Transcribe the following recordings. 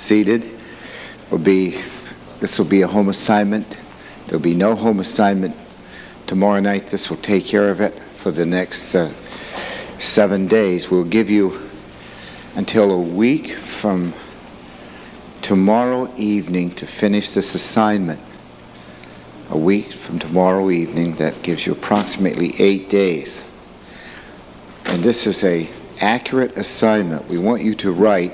seated. This will be a home assignment. There'll be no home assignment tomorrow night. This will take care of it for the next 7 days. We'll give you until a week from tomorrow evening to finish this assignment. A week from tomorrow evening. That gives you approximately 8 days. And this is an accurate assignment. We want you to write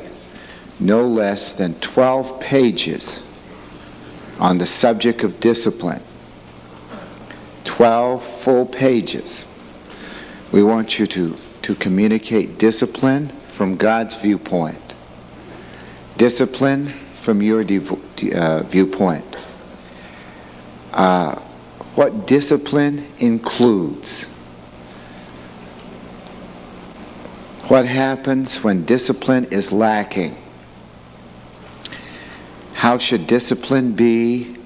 no less than 12 pages on the subject of discipline. 12 full pages. We want you to communicate discipline from God's viewpoint. Discipline from your viewpoint. What discipline includes. What happens when discipline is lacking? How should discipline be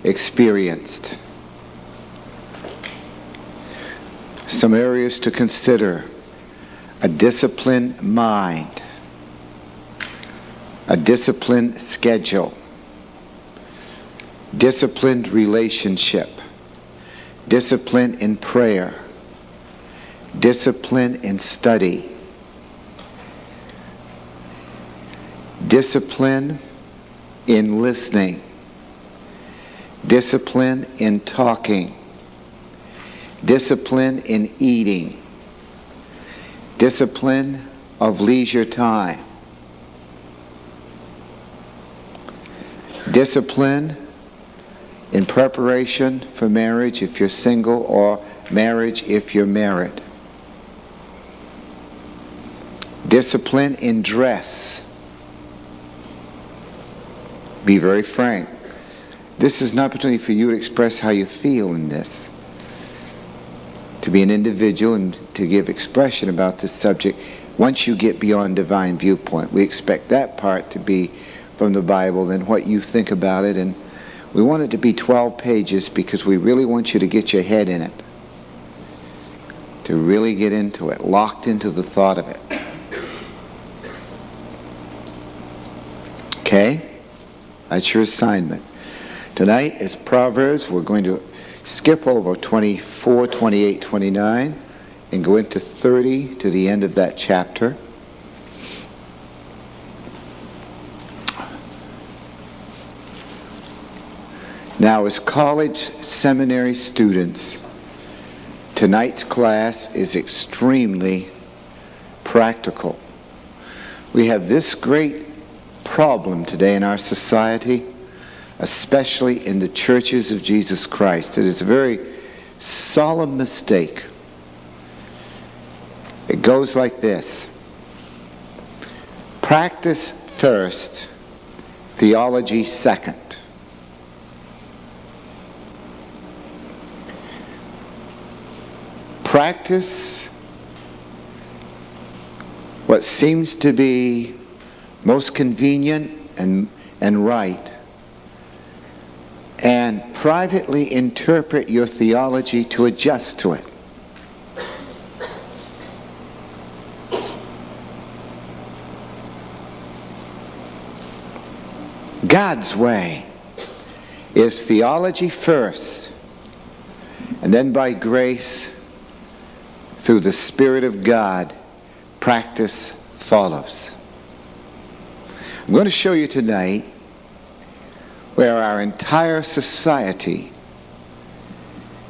experienced? Some areas to consider. A disciplined mind. A disciplined schedule. Disciplined relationship. Discipline in prayer. Discipline in study. Discipline in listening. Discipline in talking. Discipline in eating. Discipline of leisure time. Discipline in preparation for marriage if you're single, or marriage if you're married. Discipline in dress. Be very frank. This is an opportunity for you to express how you feel in this. To be an individual and to give expression about this subject. Once you get beyond divine viewpoint, we expect that part to be from the Bible, then what you think about it. And we want it to be 12 pages because we really want you to get your head in it. To really get into it, locked into the thought of it. Okay? That's your assignment. Tonight is Proverbs. We're going to skip over 24, 28, 29 and go into 30 to the end of that chapter. Now, as college seminary students, tonight's class is extremely practical. We have this great problem today in our society, especially in the churches of Jesus Christ. It is a very solemn mistake. It goes like this. Practice first, theology second. Practice what seems to be most convenient and right, and privately interpret your theology to adjust to it. God's way is theology first, and then by grace, through the Spirit of God, practice follows. I'm going to show you tonight where our entire society,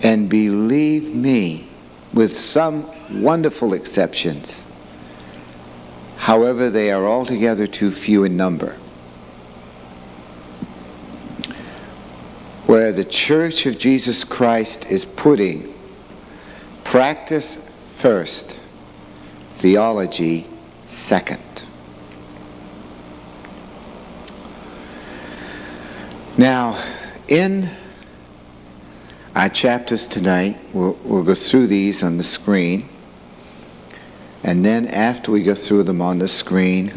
and believe me, with some wonderful exceptions, however, they are altogether too few in number, where the Church of Jesus Christ is putting practice first, theology second. Now, in our chapters tonight, we'll go through these on the screen, and then after we go through them on the screen,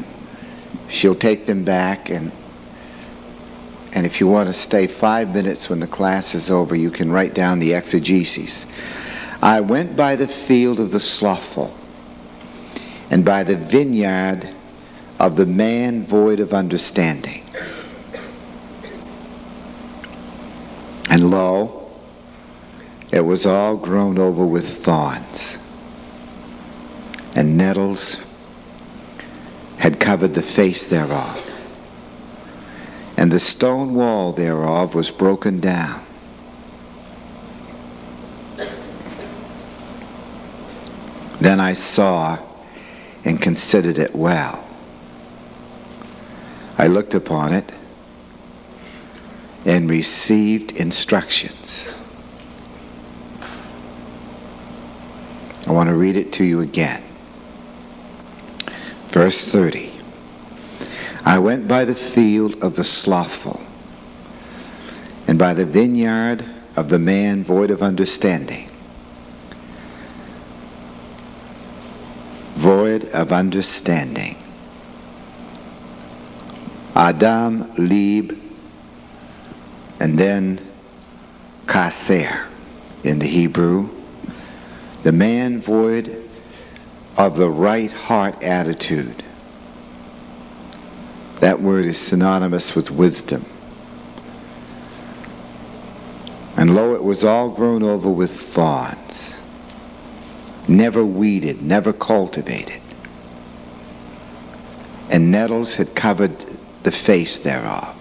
she'll take them back, and if you want to stay 5 minutes when the class is over, you can write down the exegesis. I went by the field of the slothful, and by the vineyard of the man void of understanding. And lo, it was all grown over with thorns, and nettles had covered the face thereof, and the stone wall thereof was broken down. Then I saw and considered it well. I looked upon it and received instructions. I want to read it to you again. Verse 30. I went by the field of the slothful, and by the vineyard of the man void of understanding. Void of understanding. Adam, Lib, and then Kaser in the Hebrew. The man void of the right heart attitude. That word is synonymous with wisdom. And lo, it was all grown over with thorns, never weeded, never cultivated, and nettles had covered the face thereof.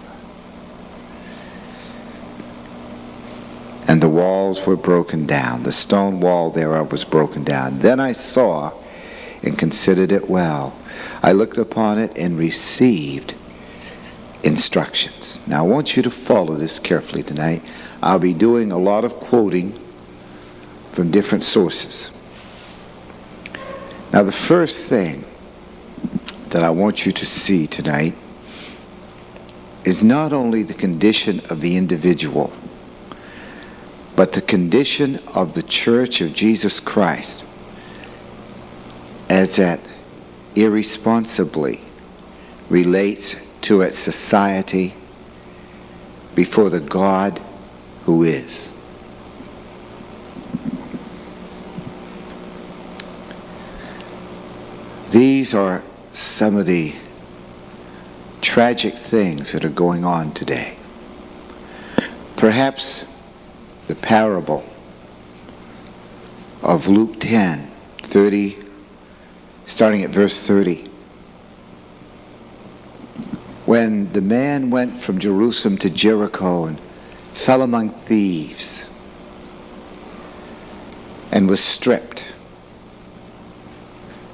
And the walls were broken down, the stone wall thereof was broken down. Then I saw and considered it well. I looked upon it and received instructions. Now I want you to follow this carefully tonight. I'll be doing a lot of quoting from different sources. Now the first thing that I want you to see tonight is not only the condition of the individual, but the condition of the Church of Jesus Christ as it irresponsibly relates to its society before the God who is. These are some of the tragic things that are going on today. Perhaps the parable of Luke 10:30, starting at verse 30. When the man went from Jerusalem to Jericho and fell among thieves and was stripped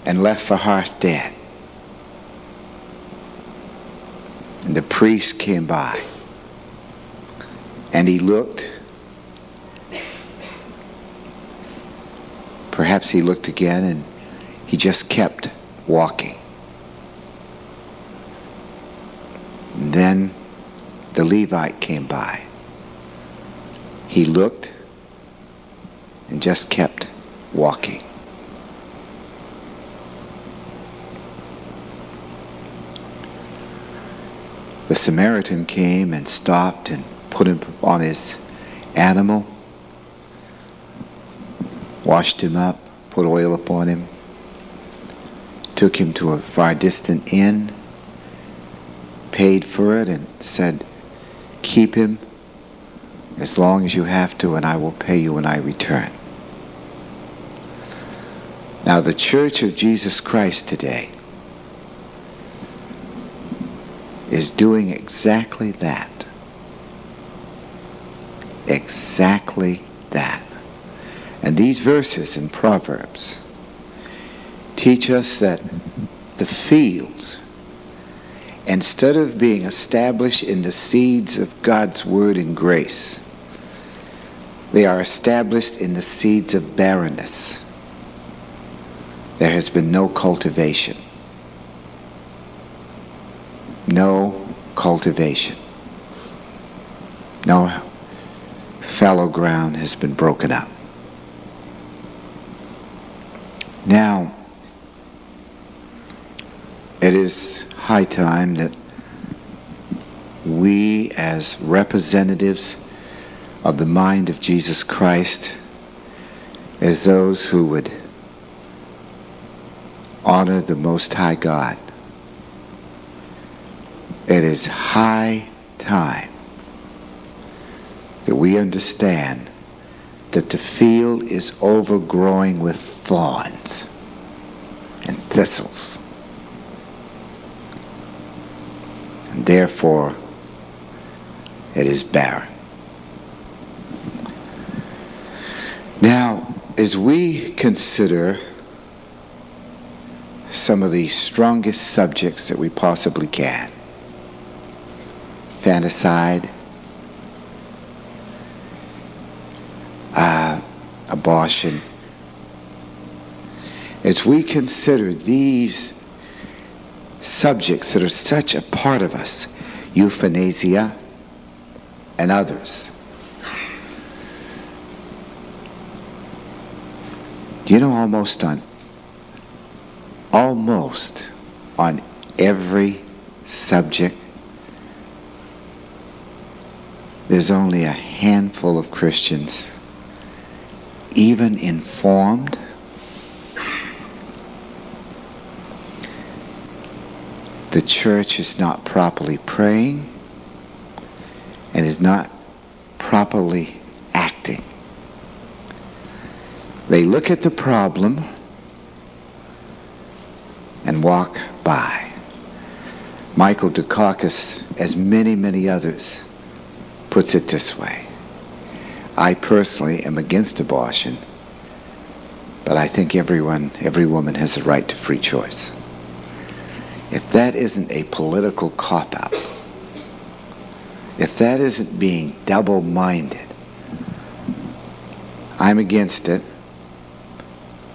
and left for half dead. And the priest came by and he looked. Perhaps he looked again and he just kept walking. And then the Levite came by. He looked and just kept walking. The Samaritan came and stopped and put him on his animal, washed him up, put oil upon him, took him to a far distant inn, paid for it, and said, "Keep him as long as you have to, and I will pay you when I return." Now, the Church of Jesus Christ today is doing exactly that. Exactly that. And these verses in Proverbs teach us that the fields, instead of being established in the seeds of God's word and grace, they are established in the seeds of barrenness. There has been no cultivation. No cultivation. No fallow ground has been broken up. Now, it is high time that we, as representatives of the mind of Jesus Christ, as those who would honor the Most High God, It is high time that we understand that the field is overgrowing with thorns and thistles. And therefore, it is barren. Now, as we consider some of the strongest subjects that we possibly can, infanticide, abortion, as we consider these subjects that are such a part of us, euthanasia and others, you know, almost on every subject, there's only a handful of Christians even informed. The church is not properly praying and is not properly acting. They look at the problem and walk by. Michael Dukakis, as many others, puts it this way: I personally am against abortion, but I think every woman has a right to free choice. If that isn't a political cop-out, if that isn't being double-minded, I'm against it,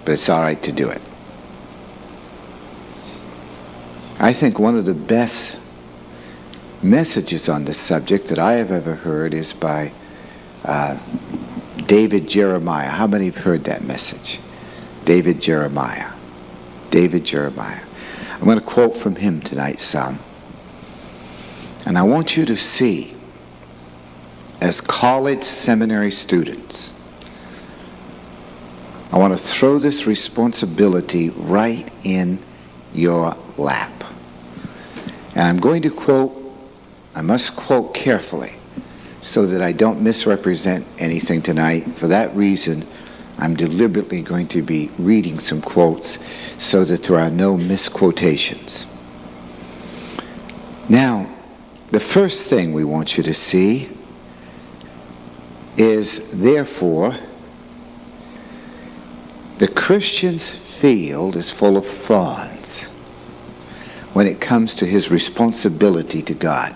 but it's all right to do it. I think one of the best messages on this subject that I have ever heard is by David Jeremiah. How many have heard that message? David Jeremiah. I'm going to quote from him tonight some. And I want you to see, as college seminary students, I want to throw this responsibility right in your lap. And I'm going to quote, I must quote carefully so that I don't misrepresent anything tonight. For that reason, I'm deliberately going to be reading some quotes so that there are no misquotations. Now, the first thing we want you to see is, therefore, the Christian's field is full of thorns when it comes to his responsibility to God.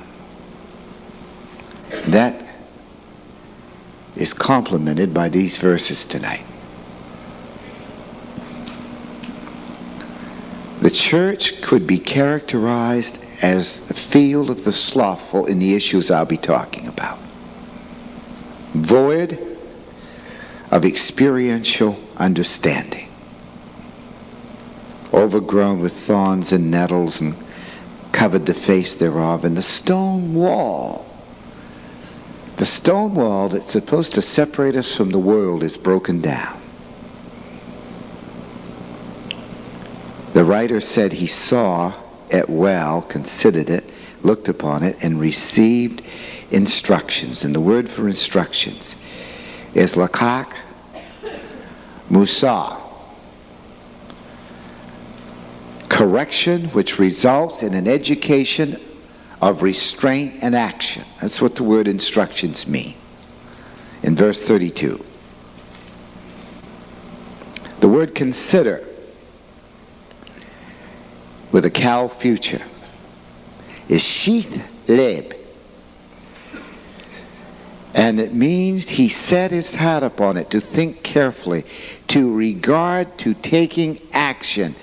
That is complemented by these verses tonight. The church could be characterized as the field of the slothful in the issues I'll be talking about. Void of experiential understanding. Overgrown with thorns and nettles, and covered the face thereof. And the stone wall that's supposed to separate us from the world is broken down. The writer said he saw it well, considered it, looked upon it, and received instructions. And the word for instructions is lakak musa. Correction which results in an education of restraint and action. That's what the word instructions mean. In verse 32. The word consider, with a cow future, is sheath leb. And it means he set his heart upon it, to think carefully, to regard, to taking action,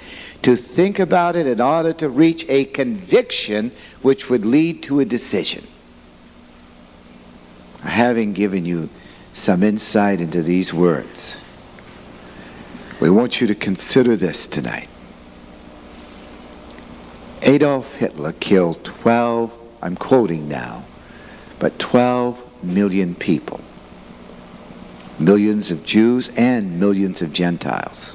to think about it in order to reach a conviction which would lead to a decision. Having given you some insight into these words, we want you to consider this tonight. Adolf Hitler killed 12, I'm quoting now, but 12 million people. Millions of Jews and millions of Gentiles.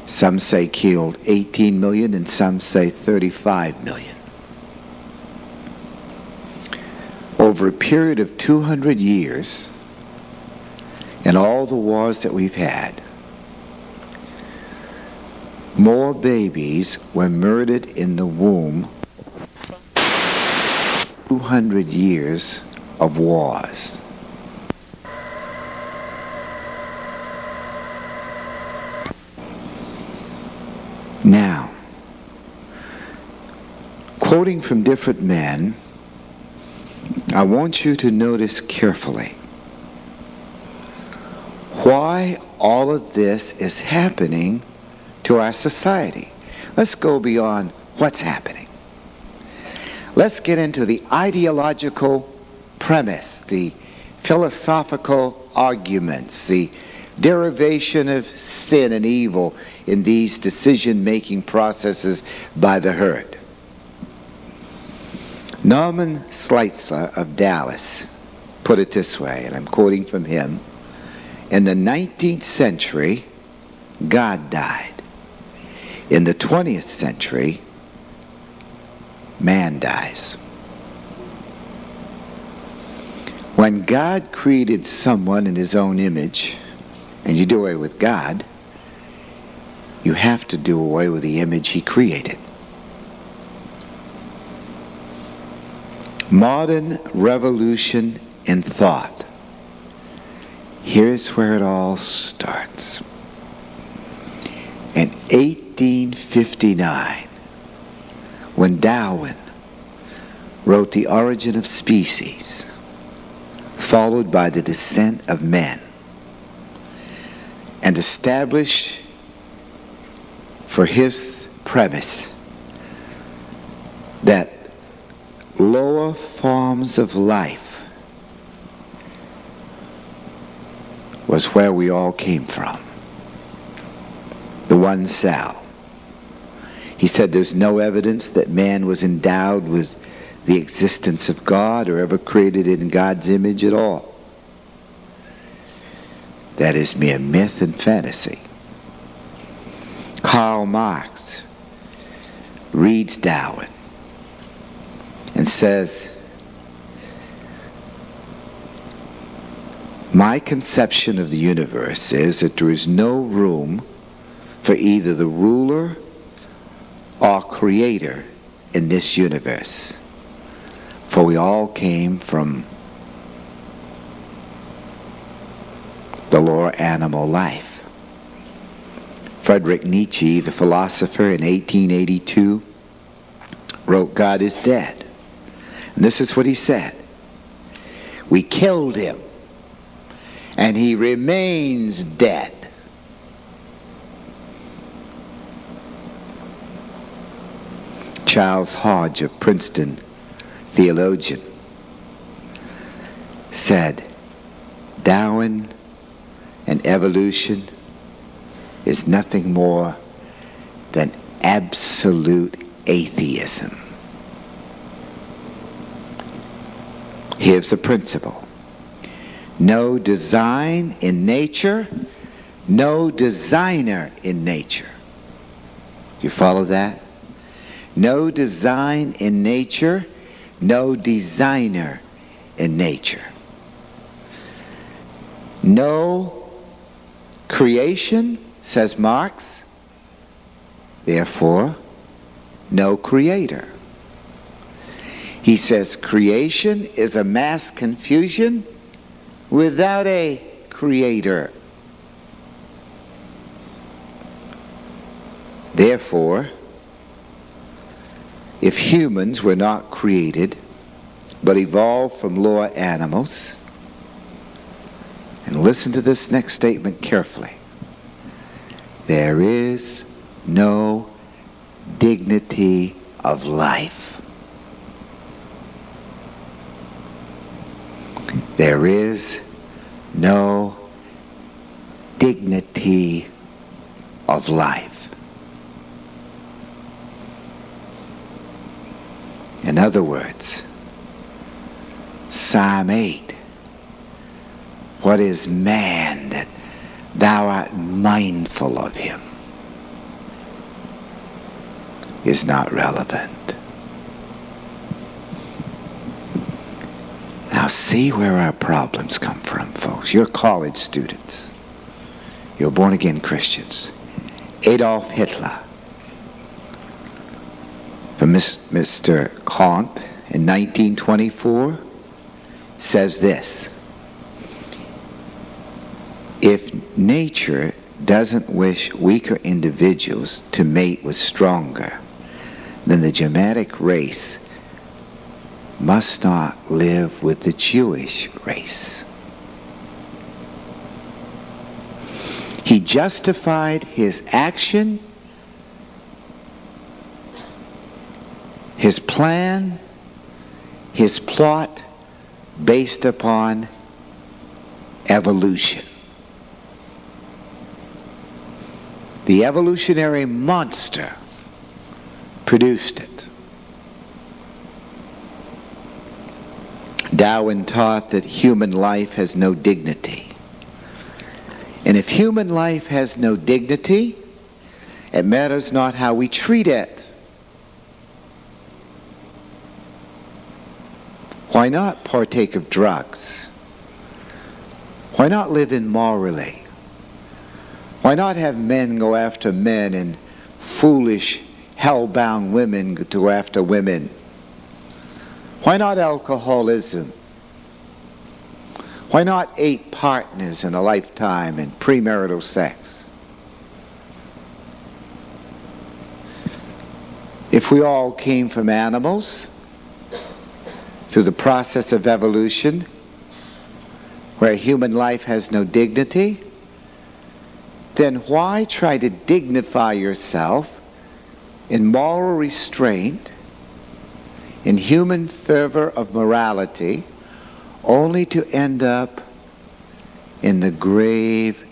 Some say killed 18 million and some say 35 million. Over a period of 200 years, and all the wars that we've had, more babies were murdered in the womb. 200 years of wars. Now, quoting from different men, I want you to notice carefully why all of this is happening to our society. Let's go beyond what's happening. Let's get into the ideological premise, the philosophical arguments, the derivation of sin and evil in these decision-making processes by the herd. Norman Slitzler of Dallas put it this way, and I'm quoting from him: in the 19th century, God died. In the 20th century, man dies. When God created someone in his own image, and you do away with God, you have to do away with the image he created. Modern revolution in thought. Here's where it all starts. In 1859, when Darwin wrote The Origin of Species, followed by The Descent of Men, and established for his premise that lower forms of life was where we all came from. The one cell. He said there's no evidence that man was endowed with the existence of God or ever created in God's image at all. That is mere myth and fantasy. Karl Marx reads Darwin and says, my conception of the universe is that there is no room for either the ruler or creator in this universe, for we all came from the lower animal life. Friedrich Nietzsche, the philosopher, in 1882 wrote, God is dead. And this is what he said: we killed him, and he remains dead. Charles Hodge, of Princeton, theologian, said, Darwin and evolution is nothing more than absolute atheism. Here's the principle. No design in nature, no designer in nature. You follow that? No design in nature, no designer in nature. No creation, says Marx, therefore no creator. He says creation is a mass confusion without a creator. Therefore, if humans were not created but evolved from lower animals, and listen to this next statement carefully, there is no dignity of life. There is no dignity of life. In other words, Psalm 8, what is man that thou art mindful of him? is not relevant. Now see where our problems come from, folks. You're college students. You're born-again Christians. Adolf Hitler, from Mr. Kant in 1924, says this: if nature doesn't wish weaker individuals to mate with stronger, then the Germanic race must not live with the Jewish race. He justified his action, his plan, his plot based upon evolution. The evolutionary monster produced it. Darwin taught that human life has no dignity. And if human life has no dignity, it matters not how we treat it. Why not partake of drugs? Why not live immorally? Why not have men go after men and foolish, hell-bound women go after women? Why not alcoholism? Why not 8 partners in a lifetime and premarital sex? If we all came from animals through the process of evolution, where human life has no dignity, then why try to dignify yourself in moral restraint, in human fervor of morality, only to end up in the grave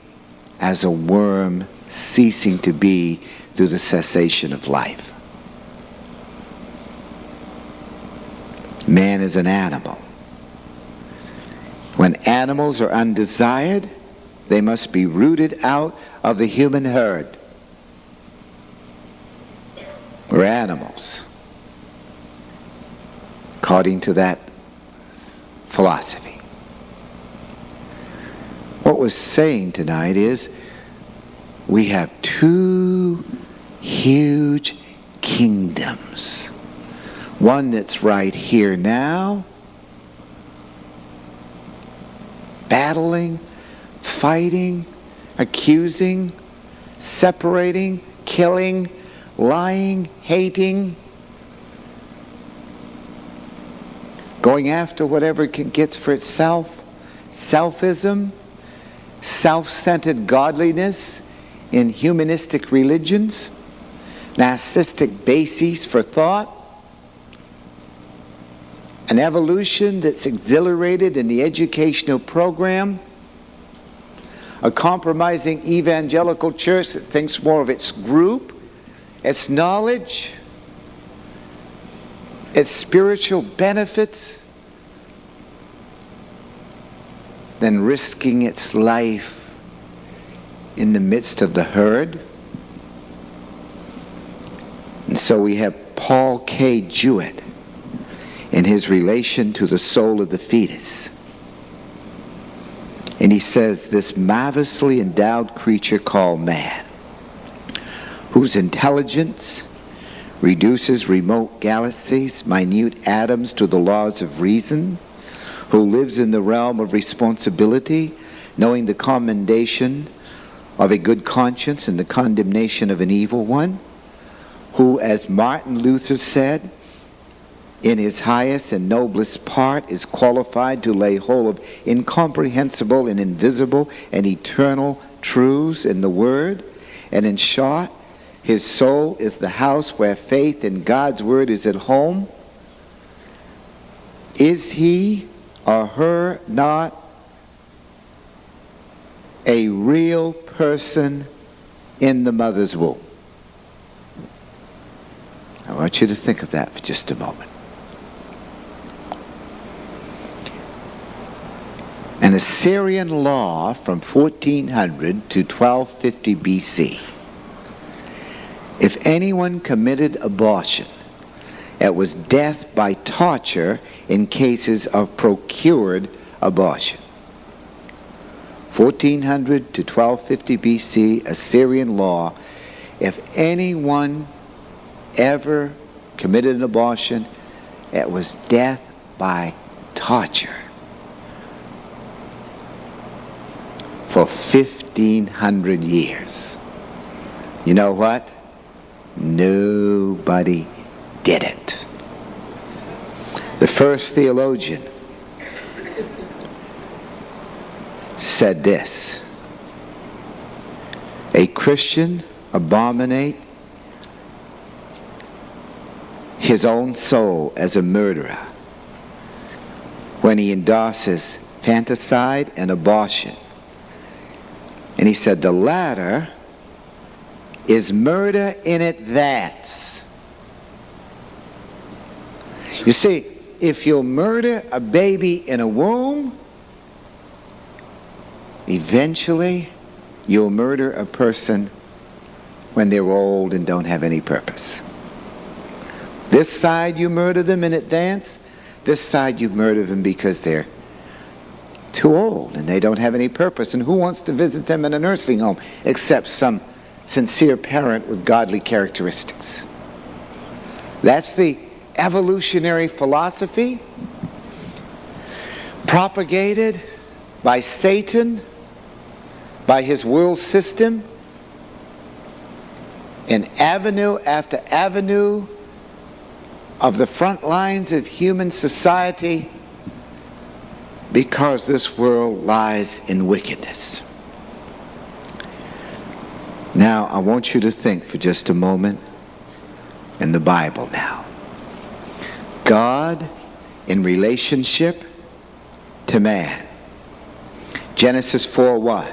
as a worm ceasing to be through the cessation of life? Man is an animal. When animals are undesired, they must be rooted out of the human herd. We're animals, according to that philosophy. What we're saying tonight is we have 2 huge kingdoms. One that's right here now, battling, fighting, accusing, separating, killing, lying, hating, going after whatever it gets for itself, selfism, self-centered godliness in humanistic religions, narcissistic bases for thought, an evolution that's exhilarated in the educational program, a compromising evangelical church that thinks more of its group, its knowledge, its spiritual benefits, than risking its life in the midst of the herd. And so we have Paul K. Jewett in his relation to the soul of the fetus. And he says, this marvelously endowed creature called man, whose intelligence reduces remote galaxies, minute atoms to the laws of reason, who lives in the realm of responsibility, knowing the commendation of a good conscience and the condemnation of an evil one, who, as Martin Luther said, in his highest and noblest part is qualified to lay hold of incomprehensible and invisible and eternal truths in the Word. And in short, his soul is the house where faith in God's Word is at home. Is he or her not a real person in the mother's womb? I want you to think of that for just a moment. An Assyrian law from 1400 to 1250 BC If anyone committed abortion, it was death by torture in cases of procured abortion. 1400 to 1250 BC, Assyrian law, if anyone ever committed an abortion, it was death by torture. For 1500 years. You know what? Nobody did it. The first theologian said this: a Christian abominate his own soul as a murderer when he endorses fanticide and abortion. And he said the latter is murder in advance. You see, if you'll murder a baby in a womb, eventually you'll murder a person when they're old and don't have any purpose. This side you murder them in advance, this side you murder them because they're too old and they don't have any purpose. And who wants to visit them in a nursing home except some sincere parent with godly characteristics? That's the evolutionary philosophy propagated by Satan, by his world system, in avenue after avenue of the front lines of human society, because this world lies in wickedness. Now, I want you to think for just a moment in the Bible now. God in relationship to man. Genesis 4:1.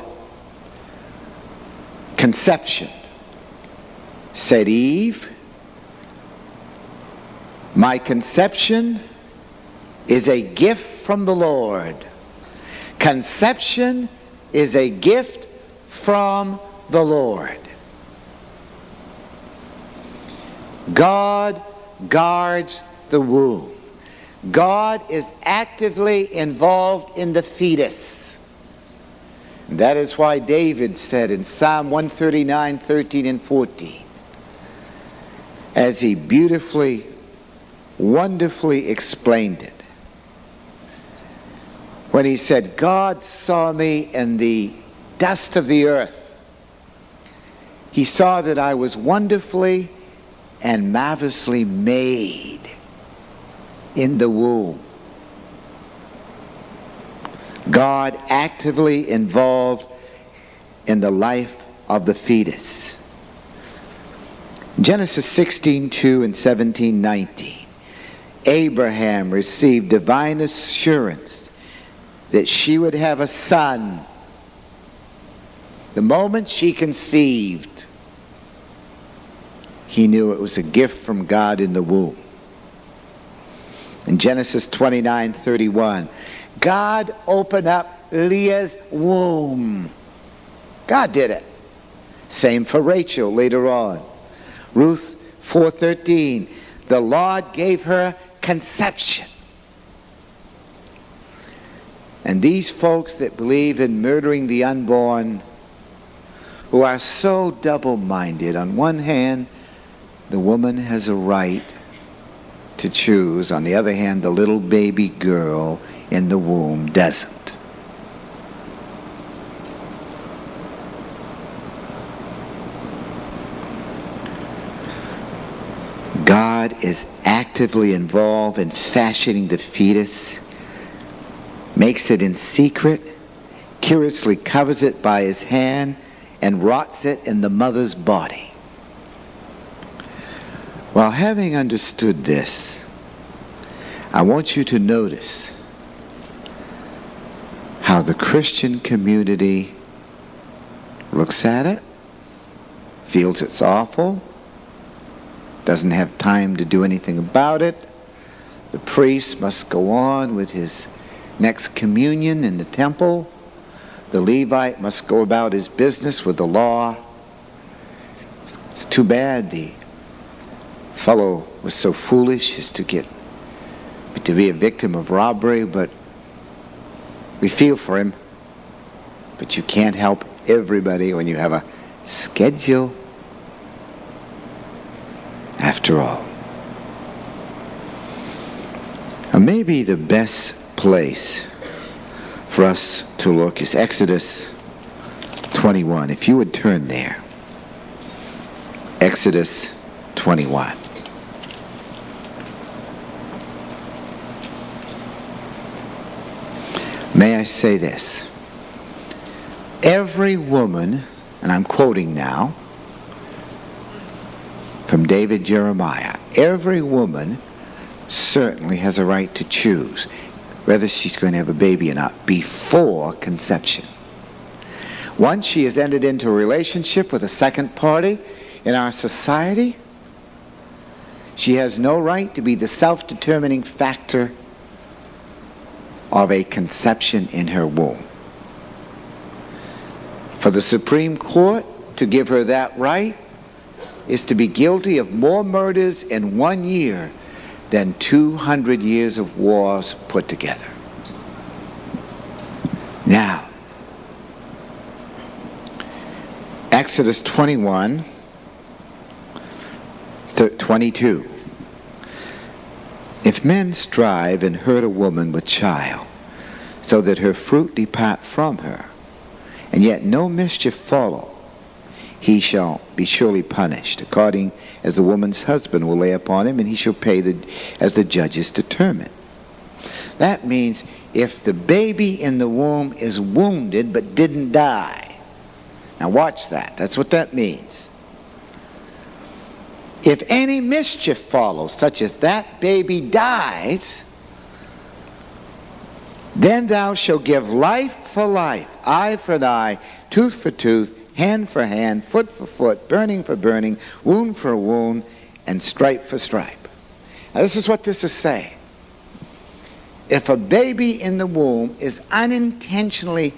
Conception. Said Eve, my conception is a gift from the Lord. Conception is a gift from the Lord. God guards the womb. God is actively involved in the fetus. And that is why David said in Psalm 139, 13 and 14, as he beautifully, wonderfully explained it, when he said, God saw me in the dust of the earth. He saw that I was wonderfully and marvelously made in the womb. God actively involved in the life of the fetus. Genesis 16:2 and 17:19. Abraham received divine assurance that she would have a son the moment she conceived. He knew it was a gift from God in the womb. In Genesis 29:31, God opened up Leah's womb. God did it. Same for Rachel later on. Ruth 4:13, the Lord gave her conception. And these folks that believe in murdering the unborn, who are so double-minded, on one hand, the woman has a right to choose. On the other hand, the little baby girl in the womb doesn't. God is actively involved in fashioning the fetus, makes it in secret, curiously covers it by his hand, and rots it in the mother's body. Well, having understood this, I want you to notice how the Christian community looks at it, feels it's awful, doesn't have time to do anything about it. The priest must go on with his next communion in the temple. The Levite must go about his business with the law. It's too bad the fellow was so foolish as to be a victim of robbery, but we feel for him. But you can't help everybody when you have a schedule. After all. Now, maybe the best place for us to look is Exodus 21. If you would turn there. Exodus 21. May I say this? Every woman, and I'm quoting now from David Jeremiah, every woman certainly has a right to choose whether she's going to have a baby or not before conception. Once she has entered into a relationship with a second party in our society, she has no right to be the self-determining factor of a conception in her womb. For the Supreme Court to give her that right is to be guilty of more murders in 1 year than 200 years of wars put together. Now, Exodus 21, 22. If men strive and hurt a woman with child, so that her fruit depart from her, and yet no mischief follow, he shall be surely punished, according as the woman's husband will lay upon him, and he shall pay as the judges determine. That means if the baby in the womb is wounded but didn't die. Now watch that. That's what that means. If any mischief follows, such as that baby dies, then thou shalt give life for life, eye for eye, tooth for tooth, hand for hand, foot for foot, burning for burning, wound for wound, and stripe for stripe. Now this is what this is saying. If a baby in the womb is unintentionally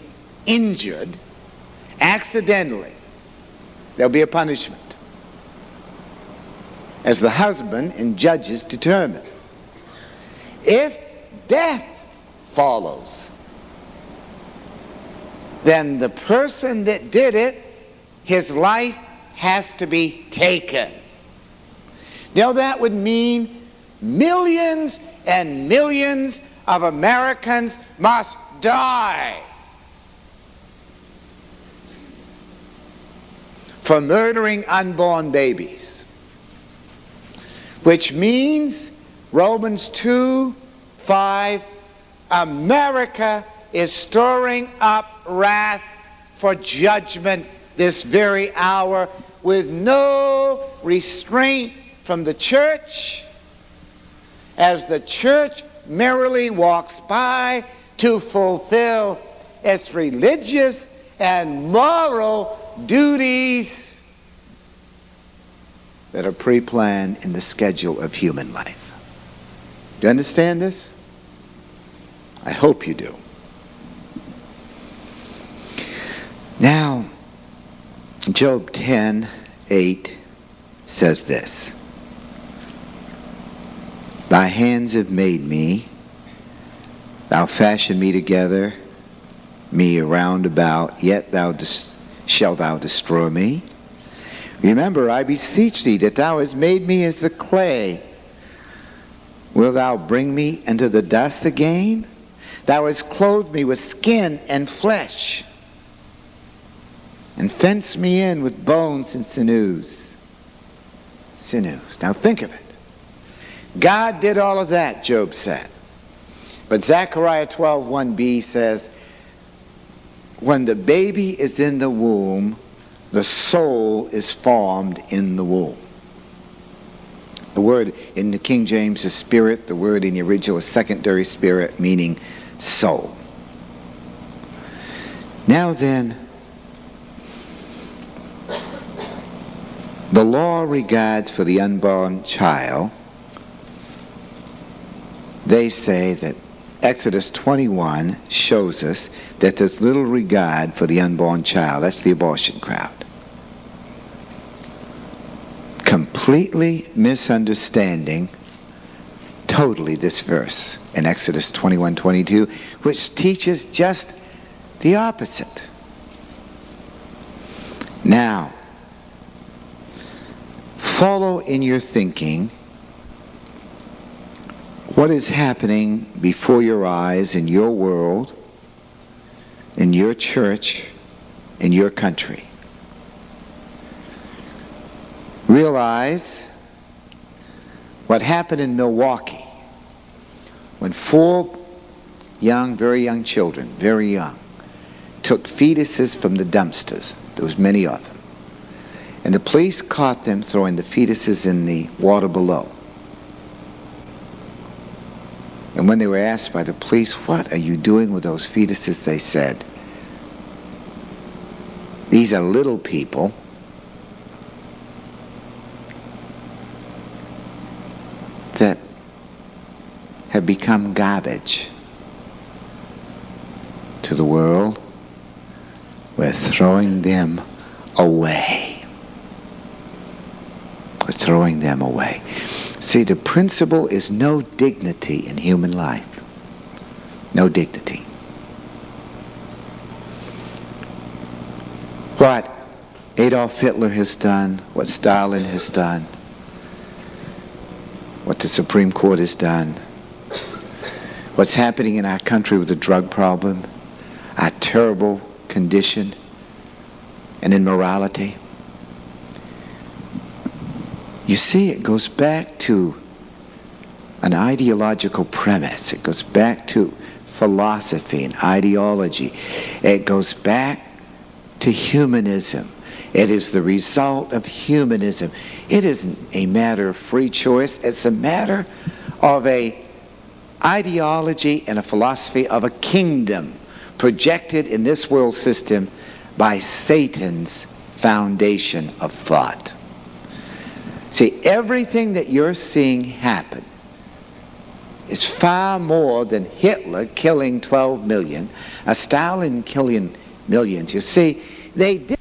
injured, accidentally, there'll be a punishment, as the husband and judges determine. If death follows, then the person that did it, his life has to be taken. Now that would mean millions and millions of Americans must die for murdering unborn babies. Which means, Romans 2:5, America is storing up wrath for judgment this very hour, with no restraint from the church, as the church merrily walks by to fulfill its religious and moral duties that are pre-planned in the schedule of human life. Do you understand this? I hope you do. Now, Job 10:8 says this: Thy hands have made me, thou fashioned me together, me around about, yet shalt thou destroy me. Remember, I beseech thee, that thou hast made me as the clay. Wilt thou bring me into the dust again? Thou hast clothed me with skin and flesh, and fenced me in with bones and sinews. Sinews. Now think of it. God did all of that, Job said. But Zechariah 12:1b says, when the baby is in the womb, the soul is formed in the womb. The word in the King James is spirit. The word in the original is secondary spirit, meaning soul. Now then, the law regards for the unborn child. They say that Exodus 21 shows us that there's little regard for the unborn child. That's the abortion crowd. completely misunderstanding totally this verse in Exodus 21:22, which teaches just the opposite. Now, follow in your thinking what is happening before your eyes in your world, in your church, in your country. Realize what happened in Milwaukee when 4 very young children, very young, took fetuses from the dumpsters. There was many of them. And the police caught them throwing the fetuses in the water below. And when they were asked by the police, "What are you doing with those fetuses?" they said, "These are little people that have become garbage to the world. We're throwing them away. We're throwing them away." See, the principle is no dignity in human life. No dignity. What Adolf Hitler has done, what Stalin has done, what the Supreme Court has done, what's happening in our country with the drug problem, our terrible condition, and immorality. You see, it goes back to an ideological premise. It goes back to philosophy and ideology. It goes back to humanism. It is the result of humanism. It isn't a matter of free choice. It's a matter of a ideology and a philosophy of a kingdom projected in this world system by Satan's foundation of thought. See, everything that you're seeing happen is far more than Hitler killing 12 million, Stalin killing millions. You see, they did